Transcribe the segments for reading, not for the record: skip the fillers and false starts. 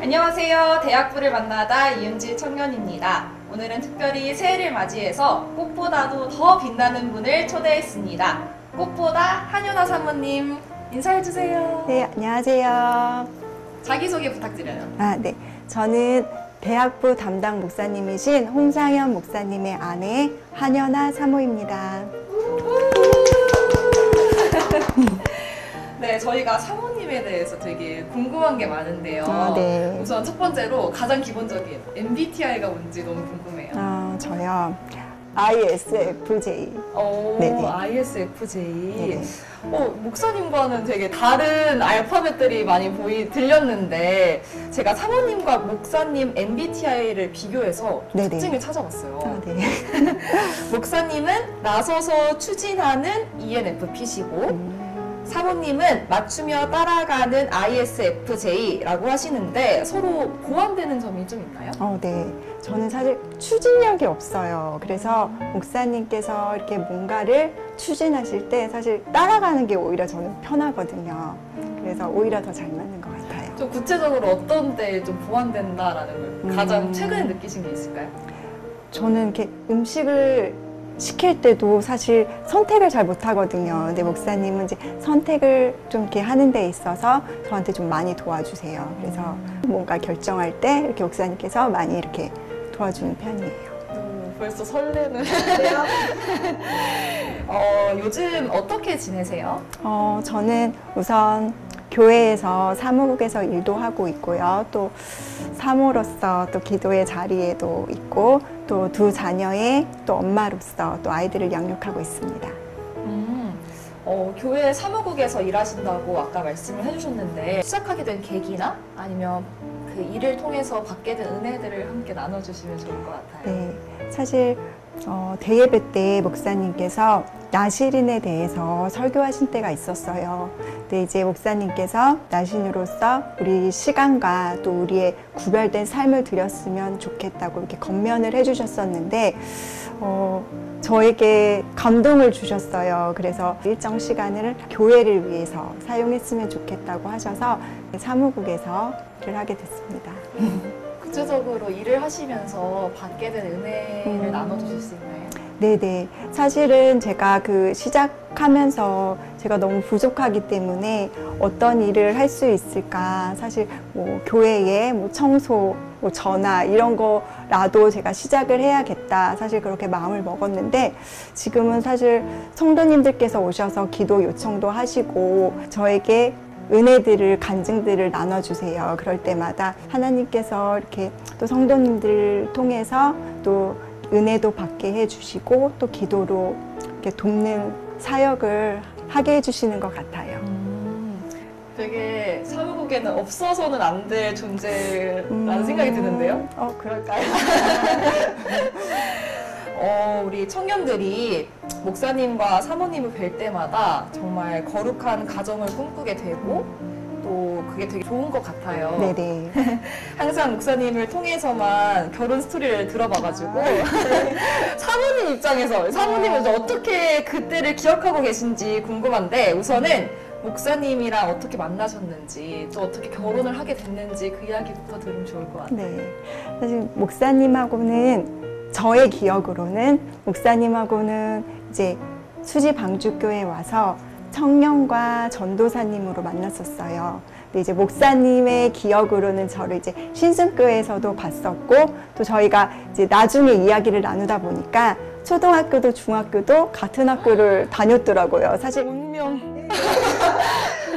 안녕하세요. 대학부를 만나다 이은지 청년입니다. 오늘은 특별히 새해를 맞이해서 꽃보다도 더 빛나는 분을 초대했습니다. 꽃보다 한윤아 사모님 인사해주세요. 네, 안녕하세요. 자기소개 부탁드려요. 네. 저는 대학부 담당 목사님이신 홍상현 목사님의 아내 한윤아 사모입니다. 네, 저희가 사모님에 대해서 되게 궁금한 게 많은데요. 네. 우선 첫 번째로 가장 기본적인 MBTI가 뭔지 너무 궁금해요. 저요. ISFJ. 네네. ISFJ. 네네. 목사님과는 되게 다른 알파벳들이 많이 들렸는데 제가 사모님과 목사님 MBTI를 비교해서 네네. 특징을 찾아봤어요. 네. 목사님은 나서서 추진하는 ENFP시고 사모님은 맞추며 따라가는 ISFJ라고 하시는데 서로 보완되는 점이 좀 있나요? 네. 저는 사실 추진력이 없어요. 그래서 목사님께서 이렇게 뭔가를 추진하실 때 사실 따라가는 게 오히려 저는 편하거든요. 그래서 오히려 더 잘 맞는 것 같아요. 좀 구체적으로 어떤 데 좀 보완된다라는 걸 가장 최근에 느끼신 게 있을까요? 저는 이렇게 음식을 시킬 때도 사실 선택을 잘 못하거든요. 근데 목사님은 이제 선택을 좀 이렇게 하는 데 있어서 저한테 좀 많이 도와주세요. 그래서 뭔가 결정할 때 이렇게 목사님께서 많이 이렇게 도와주는 편이에요. 벌써 설레는. 요즘 어떻게 지내세요? 저는 우선 교회에서 사무국에서 일도 하고 있고요. 또 사모로서 또 기도의 자리에도 있고 또 두 자녀의 또 엄마로서 또 아이들을 양육하고 있습니다. 교회 사무국에서 일하신다고 아까 말씀을 해주셨는데 시작하게 된 계기나 아니면 그 일을 통해서 받게 된 은혜들을 함께 나눠주시면 좋을 것 같아요. 네, 사실 대예배 때 목사님께서 나실인에 대해서 설교하신 때가 있었어요. 근데 이제 목사님께서 나신으로서 우리 시간과 또 우리의 구별된 삶을 드렸으면 좋겠다고 이렇게 권면을 해주셨었는데 저에게 감동을 주셨어요. 그래서 일정 시간을 교회를 위해서 사용했으면 좋겠다고 하셔서 사무국에서 일을 하게 됐습니다. 구체적으로 일을 하시면서 받게 된 은혜를 나눠주실 수 있나요? 네네. 사실은 제가 시작하면서 제가 너무 부족하기 때문에 어떤 일을 할 수 있을까. 사실 교회에 청소, 전화 이런 거라도 제가 시작을 해야겠다. 사실 그렇게 마음을 먹었는데 지금은 사실 성도님들께서 오셔서 기도 요청도 하시고 저에게 은혜들을, 간증들을 나눠주세요. 그럴 때마다 하나님께서 이렇게 또 성도님들을 통해서 또 은혜도 받게 해주시고 또 기도로 이렇게 돕는 사역을 하게 해주시는 것 같아요. 되게 사무국에는 없어서는 안 될 존재라는 생각이 드는데요. 그럴까요? 우리 청년들이 목사님과 사모님을 뵐 때마다 정말 거룩한 가정을 꿈꾸게 되고 또 그게 되게 좋은 것 같아요. 네네. 항상 목사님을 통해서만 결혼 스토리를 들어봐가지고 사모님 입장에서 사모님은 어떻게 그때를 기억하고 계신지 궁금한데 우선은 목사님이랑 어떻게 만나셨는지 또 어떻게 결혼을 하게 됐는지 그 이야기부터 들으면 좋을 것 같아요. 네. 사실 목사님하고는 저의 기억으로는 목사님하고는 이제 수지 방주교에 와서 청년과 전도사님으로 만났었어요. 근데 이제 목사님의 기억으로는 저를 이제 신순교에서도 봤었고 또 저희가 이제 나중에 이야기를 나누다 보니까 초등학교도 중학교도 같은 학교를 다녔더라고요. 사실 운명.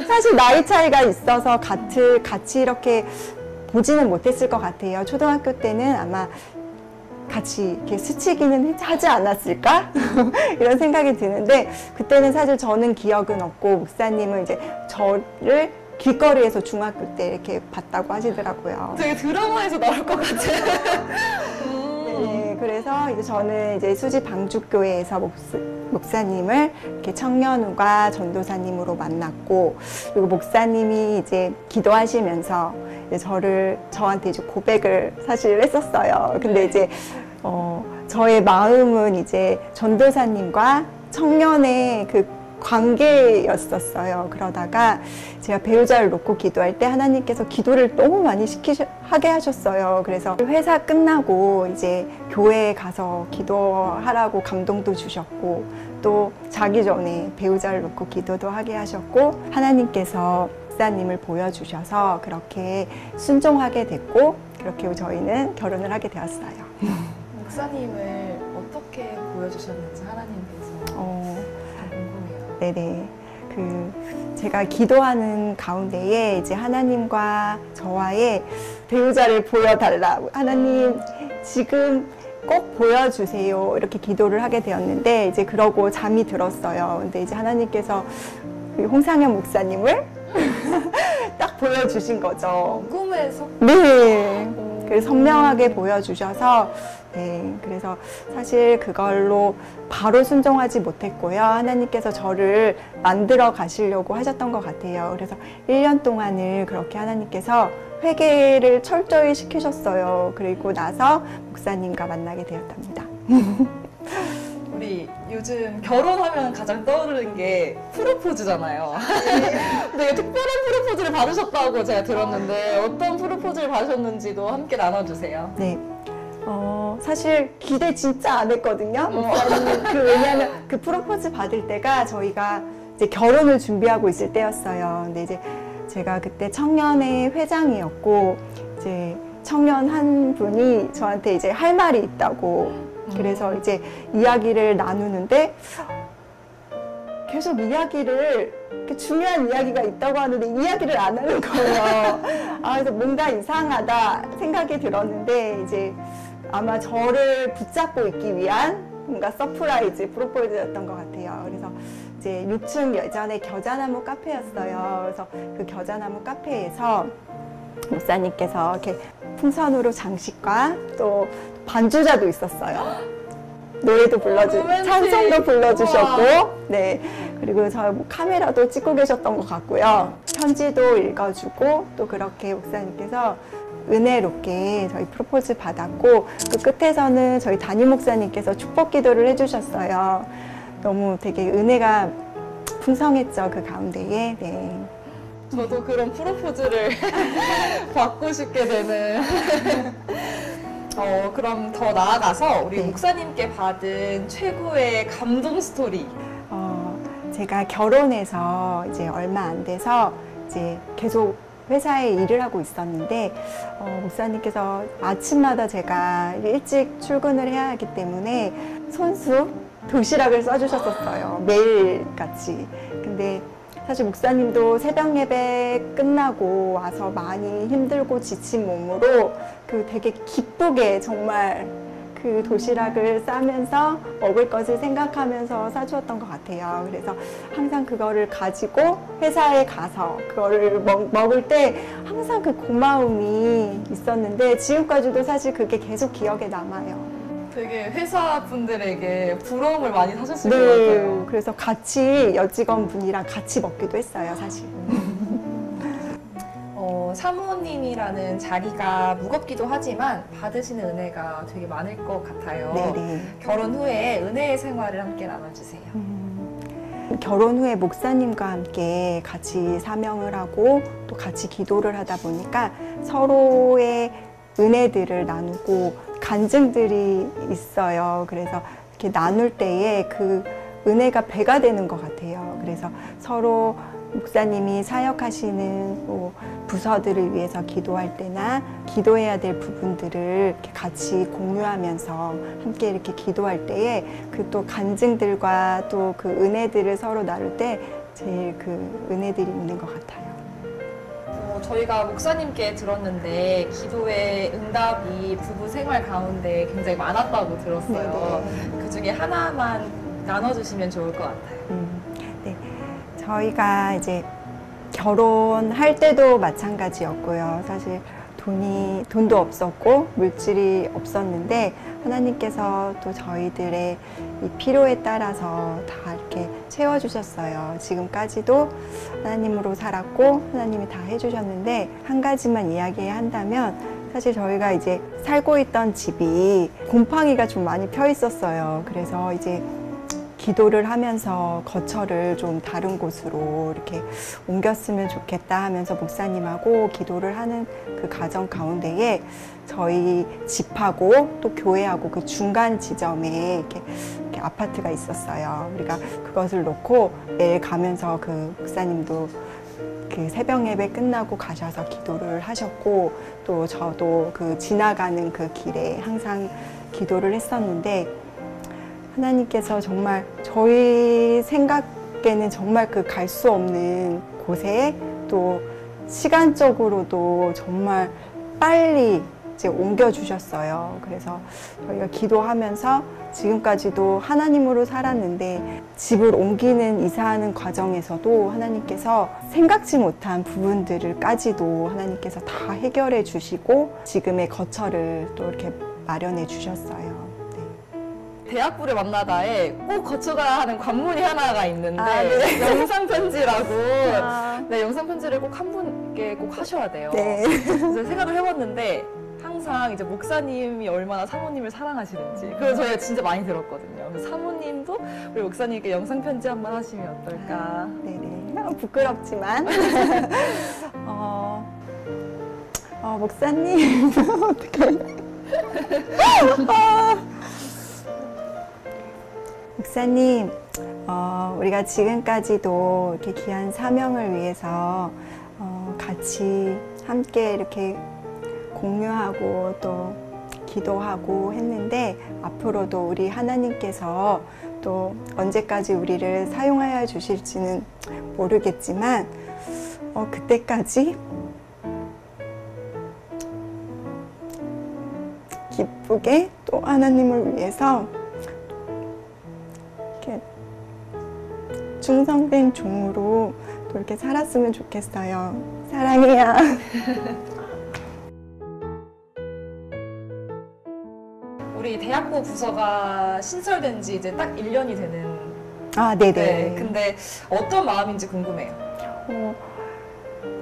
사실 나이 차이가 있어서 같이 이렇게 보지는 못했을 것 같아요. 초등학교 때는 아마 같이 이렇게 스치기는 하지 않았을까? 이런 생각이 드는데 그때는 사실 저는 기억은 없고 목사님은 이제 저를 길거리에서 중학교 때 이렇게 봤다고 하시더라고요. 되게 드라마에서 나올 것 같아요. 네, 그래서 이제 저는 이제 수지 방주교회에서 목사님을 이렇게 청년우가 전도사님으로 만났고 그리고 목사님이 이제 기도하시면서 이제 저한테 이제 고백을 사실 했었어요. 근데 이제 저의 마음은 이제 전도사님과 청년의 그 관계였었어요. 그러다가 제가 배우자를 놓고 기도할 때 하나님께서 기도를 너무 많이 하게 하셨어요. 그래서 회사 끝나고 이제 교회에 가서 기도하라고 감동도 주셨고, 또 자기 전에 배우자를 놓고 기도도 하게 하셨고, 하나님께서 목사님을 보여주셔서 그렇게 순종하게 됐고, 그렇게 저희는 결혼을 하게 되었어요. 목사님을 어떻게 보여주셨는지 하나님께서 궁금해요. 네네. 제가 기도하는 가운데에 이제 하나님과 저와의 배우자를 보여달라고, 하나님 지금 꼭 보여주세요, 이렇게 기도를 하게 되었는데, 이제 그러고 잠이 들었어요. 근데 이제 하나님께서 홍상현 목사님을 딱 보여주신 거죠. 꿈에서? 네. 그래서 선명하게 보여주셔서, 네. 그래서 사실 그걸로 바로 순종하지 못했고요. 하나님께서 저를 만들어 가시려고 하셨던 것 같아요. 그래서 1년 동안을 그렇게 하나님께서 회개를 철저히 시키셨어요. 그리고 나서 목사님과 만나게 되었답니다. 우리 요즘 결혼하면 가장 떠오르는 게 프로포즈잖아요. 근데 특별한 프로포즈를 받으셨다고 제가 들었는데 어떤 프로포즈를 받으셨는지도 함께 나눠주세요. 네. 사실 기대 진짜 안 했거든요. 왜냐하면 그 프로포즈 받을 때가 저희가 이제 결혼을 준비하고 있을 때였어요. 근데 이제 제가 그때 청년회 회장이었고, 이제 청년 한 분이 저한테 이제 할 말이 있다고, 그래서 이제 이야기를 나누는데 계속 중요한 이야기가 있다고 하는데 이야기를 안 하는 거예요. 그래서 뭔가 이상하다 생각이 들었는데, 이제 아마 저를 붙잡고 있기 위한 뭔가 서프라이즈 프로포즈였던 것 같아요. 그래서 이제 6층 예전에 겨자나무 카페였어요. 그래서 그 겨자나무 카페에서 목사님께서 이렇게 풍선으로 장식과 또 반주자도 있었어요. 노래도 찬송도 불러주셨고, 네. 그리고 저 카메라도 찍고 계셨던 것 같고요. 편지도 읽어주고, 또 그렇게 목사님께서 은혜롭게 저희 프로포즈 받았고, 그 끝에서는 저희 담임 목사님께서 축복 기도를 해주셨어요. 너무 되게 은혜가 풍성했죠, 그 가운데에. 네. 저도 그런 프로포즈를 받고 싶게 되는. 그럼 더 나아가서 우리 네. 목사님께 받은 최고의 감동 스토리. 제가 결혼해서 이제 얼마 안 돼서 이제 계속 회사에 일을 하고 있었는데, 목사님께서 아침마다 제가 일찍 출근을 해야 하기 때문에 손수 도시락을 싸주셨었어요. 매일 같이. 근데 사실 목사님도 새벽 예배 끝나고 와서 많이 힘들고 지친 몸으로 되게 기쁘게 정말 그 도시락을 싸면서 먹을 것을 생각하면서 사주었던 것 같아요. 그래서 항상 그거를 가지고 회사에 가서 그거를 먹을 때 항상 그 고마움이 있었는데, 지금까지도 사실 그게 계속 기억에 남아요. 되게 회사 분들에게 부러움을 많이 사셨을 것 네. 같아요. 그래서 같이 여직원 분이랑 같이 먹기도 했어요, 사실. 사모님이라는 자리가 무겁기도 하지만 받으시는 은혜가 되게 많을 것 같아요. 네네. 결혼 후에 은혜의 생활을 함께 나눠주세요. 결혼 후에 목사님과 함께 같이 사명을 하고 또 같이 기도를 하다 보니까 서로의 은혜들을 나누고 간증들이 있어요. 그래서 이렇게 나눌 때에 그 은혜가 배가 되는 것 같아요. 그래서 서로 목사님이 사역하시는 부서들을 위해서 기도할 때나 기도해야 될 부분들을 이렇게 같이 공유하면서 함께 이렇게 기도할 때에 그 또 간증들과 또 그 은혜들을 서로 나눌 때 제일 그 은혜들이 있는 것 같아요. 저희가 목사님께 들었는데 기도의 응답이 부부 생활 가운데 굉장히 많았다고 들었어요. 그 중에 하나만 나눠주시면 좋을 것 같아요. 네. 저희가 이제 결혼할 때도 마찬가지였고요. 사실 돈도 없었고 물질이 없었는데 하나님께서 또 저희들의 이 필요에 따라서 다 이렇게 채워주셨어요. 지금까지도 하나님으로 살았고 하나님이 다 해주셨는데, 한 가지만 이야기한다면 사실 저희가 이제 살고 있던 집이 곰팡이가 좀 많이 펴 있었어요. 그래서 이제 기도를 하면서 거처를 좀 다른 곳으로 이렇게 옮겼으면 좋겠다 하면서 목사님하고 기도를 하는 그 과정 가운데에 저희 집하고 또 교회하고 그 중간 지점에 이렇게 아파트가 있었어요. 우리가 그것을 놓고 매일 가면서 그 목사님도 그 새벽 예배 끝나고 가셔서 기도를 하셨고, 또 저도 그 지나가는 그 길에 항상 기도를 했었는데, 하나님께서 정말 저희 생각에는 정말 그 갈 수 없는 곳에 또 시간적으로도 정말 빨리 이제 옮겨주셨어요. 그래서 저희가 기도하면서 지금까지도 하나님으로 살았는데, 집을 옮기는 이사하는 과정에서도 하나님께서 생각지 못한 부분들을까지도 하나님께서 다 해결해 주시고 지금의 거처를 또 이렇게 마련해 주셨어요. 대학부를 만나다에 꼭 거쳐가야 하는 관문이 하나가 있는데 네. 영상 편지라고. 아. 네, 영상 편지를 꼭 한 분께 꼭 하셔야 돼요. 네. 그래서 생각을 해봤는데 항상 이제 목사님이 얼마나 사모님을 사랑하시는지, 그래서 저희가 진짜 많이 들었거든요. 그래서 사모님도 우리 목사님께 영상 편지 한번 하시면 어떨까? 네네. 부끄럽지만 목사님 어떡해. 목사님, 우리가 지금까지도 이렇게 귀한 사명을 위해서 같이 함께 이렇게 공유하고 또 기도하고 했는데, 앞으로도 우리 하나님께서 또 언제까지 우리를 사용하여 주실지는 모르겠지만, 그때까지 기쁘게 또 하나님을 위해서 이렇게 충성된 종으로 또 이렇게 살았으면 좋겠어요. 사랑해요. 우리 대학부 부서가 신설된 지 이제 딱 1년이 되는. 네네. 네, 근데 어떤 마음인지 궁금해요.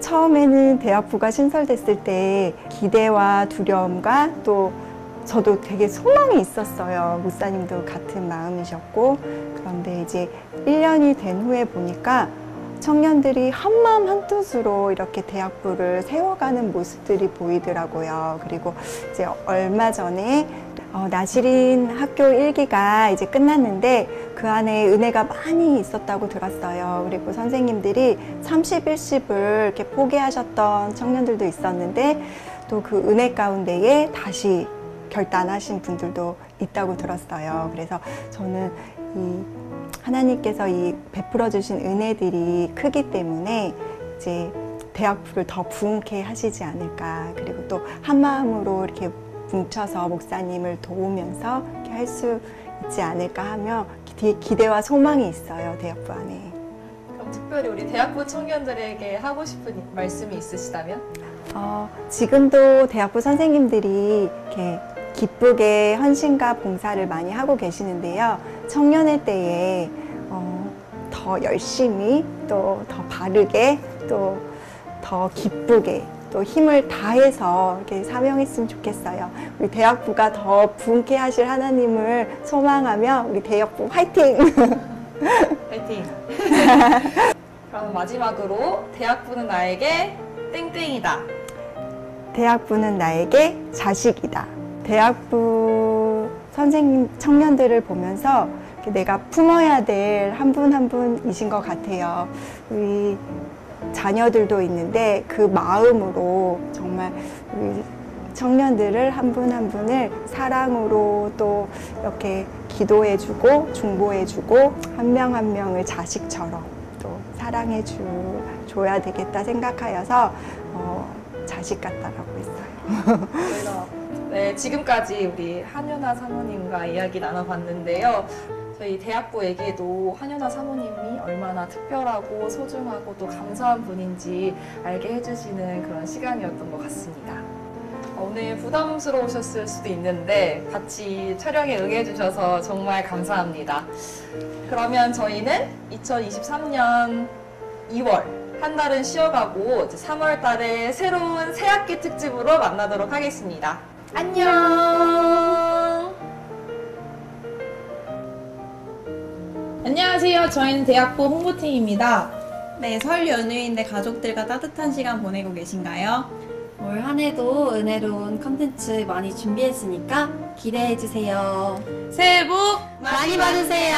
처음에는 대학부가 신설됐을 때 기대와 두려움과 또 저도 되게 소망이 있었어요. 목사님도 같은 마음이셨고, 그런데 이제 1년이 된 후에 보니까 청년들이 한마음 한뜻으로 이렇게 대학부를 세워가는 모습들이 보이더라고요. 그리고 이제 얼마 전에 나시린 학교 1기가 이제 끝났는데 그 안에 은혜가 많이 있었다고 들었어요. 그리고 선생님들이 31십을 이렇게 포기하셨던 청년들도 있었는데, 또 그 은혜 가운데에 다시 결단하신 분들도 있다고 들었어요. 그래서 저는 이 하나님께서 이 베풀어 주신 은혜들이 크기 때문에 이제 대학부를 더 부흥케 하시지 않을까. 그리고 또 한 마음으로 이렇게 뭉쳐서 목사님을 도우면서 이렇게 할 수 있지 않을까 하며 기대와 소망이 있어요, 대학부 안에. 그럼 특별히 우리 대학부 청년들에게 하고 싶은 말씀이 있으시다면? 지금도 대학부 선생님들이 이렇게 기쁘게 헌신과 봉사를 많이 하고 계시는데요. 청년의 때에 더 열심히 또 더 바르게 또 더 기쁘게 또 힘을 다해서 이렇게 사명했으면 좋겠어요. 우리 대학부가 더 부흥케 하실 하나님을 소망하며 우리 대학부 화이팅! 파이팅! 그럼 마지막으로 대학부는 나에게 땡땡이다. 대학부는 나에게 자식이다. 대학부 선생님, 청년들을 보면서 내가 품어야 될 한 분 한 분이신 것 같아요. 우리 자녀들도 있는데 그 마음으로 정말 우리 청년들을 한 분 한 분을 사랑으로 또 이렇게 기도해주고 중보해주고 한 명 한 명을 자식처럼 또 사랑해줘야 되겠다 생각하여서 자식 같다라고 했어요. 저희가 네, 지금까지 우리 한윤아 사모님과 이야기 나눠봤는데요. 저희 대학부에게도 한윤아 사모님이 얼마나 특별하고 소중하고 또 감사한 분인지 알게 해주시는 그런 시간이었던 것 같습니다. 오늘 부담스러우셨을 수도 있는데 같이 촬영에 응해주셔서 정말 감사합니다. 그러면 저희는 2023년 2월 한 달은 쉬어가고 이제 3월 달에 새로운 새학기 특집으로 만나도록 하겠습니다. 안녕! 안녕하세요. 저희는 대학부 홍보팀입니다. 네, 설 연휴인데 가족들과 따뜻한 시간 보내고 계신가요? 올 한 해도 은혜로운 컨텐츠 많이 준비했으니까 기대해주세요. 새해 복 많이 받으세요.